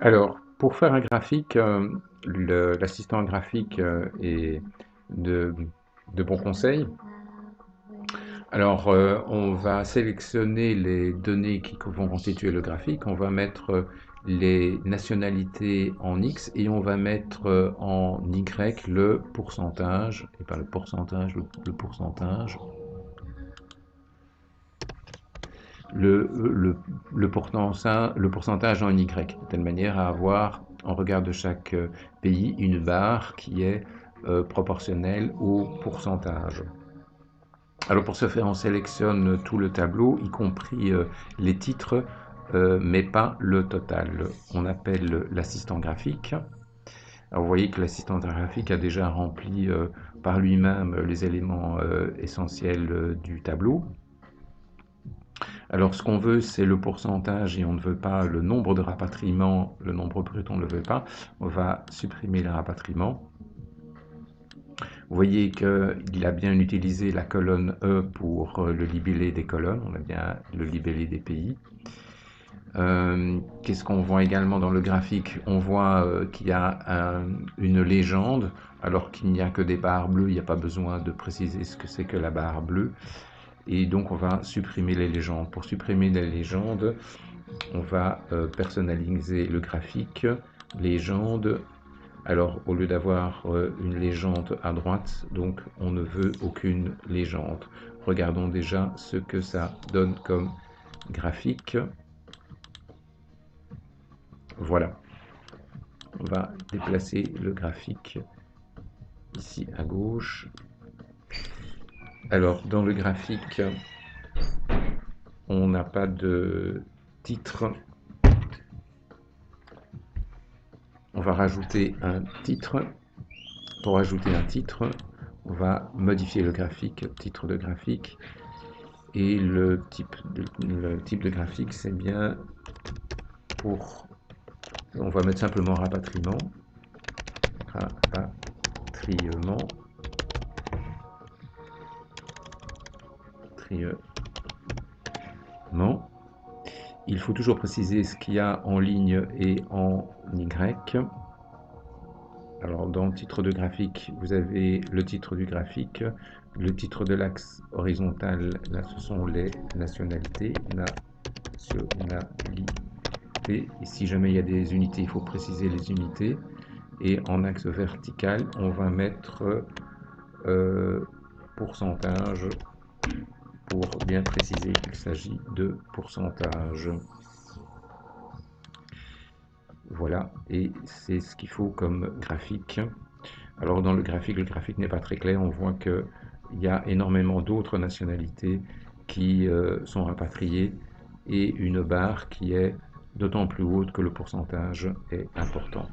Alors, pour faire un graphique, l'assistant graphique est de, de bons conseils. Alors, on va sélectionner les données qui vont constituer le graphique. On va mettre les nationalités en X et on va mettre en Y le pourcentage, et pas le pourcentage, le pourcentage, le, le, le pourcentage en Y, de telle manière à avoir, en regard de chaque pays, une barre qui est proportionnelle au pourcentage. Alors pour ce faire, on sélectionne tout le tableau, y compris les titres, mais pas le total. On appelle l'assistant graphique. Alors vous voyez que l'assistant graphique a déjà rempli par lui-même les éléments essentiels du tableau. Alors ce qu'on veut, c'est le pourcentage et on ne veut pas le nombre de rapatriements, le nombre brut, on ne le veut pas. On va supprimer les rapatriements. Vous voyez qu'il a bien utilisé la colonne E pour le libellé des colonnes, on a bien le libellé des pays. Qu'est-ce qu'on voit également dans le graphique? On voit qu'il y a une légende, alors qu'il n'y a que des barres bleues, il n'y a pas besoin de préciser ce que c'est que la barre bleue. Et donc on va supprimer les légendes. Pour supprimer les légendes, on va personnaliser le graphique, légende. Alors au lieu d'avoir une légende à droite, donc on ne veut aucune légende. Regardons déjà ce que ça donne comme graphique. Voilà, on va déplacer le graphique ici à gauche. Alors dans le graphique, on n'a pas de titre. On va rajouter un titre. Pour ajouter un titre, on va modifier le graphique, titre de graphique. Et le type de graphique, c'est bien pour... On va mettre simplement rapatriement. Rapatriement. Il faut toujours préciser ce qu'il y a en ligne et en Y. Alors dans le titre de graphique, vous avez le titre du graphique, le titre de l'axe horizontal, là ce sont les nationalités, et si jamais il y a des unités, il faut préciser les unités. Et en axe vertical, on va mettre pourcentage pour bien préciser qu'il s'agit de pourcentage. Voilà, et c'est ce qu'il faut comme graphique. Alors dans le graphique n'est pas très clair, on voit qu'il y a énormément d'autres nationalités qui sont rapatriées et une barre qui est d'autant plus haute que le pourcentage est important.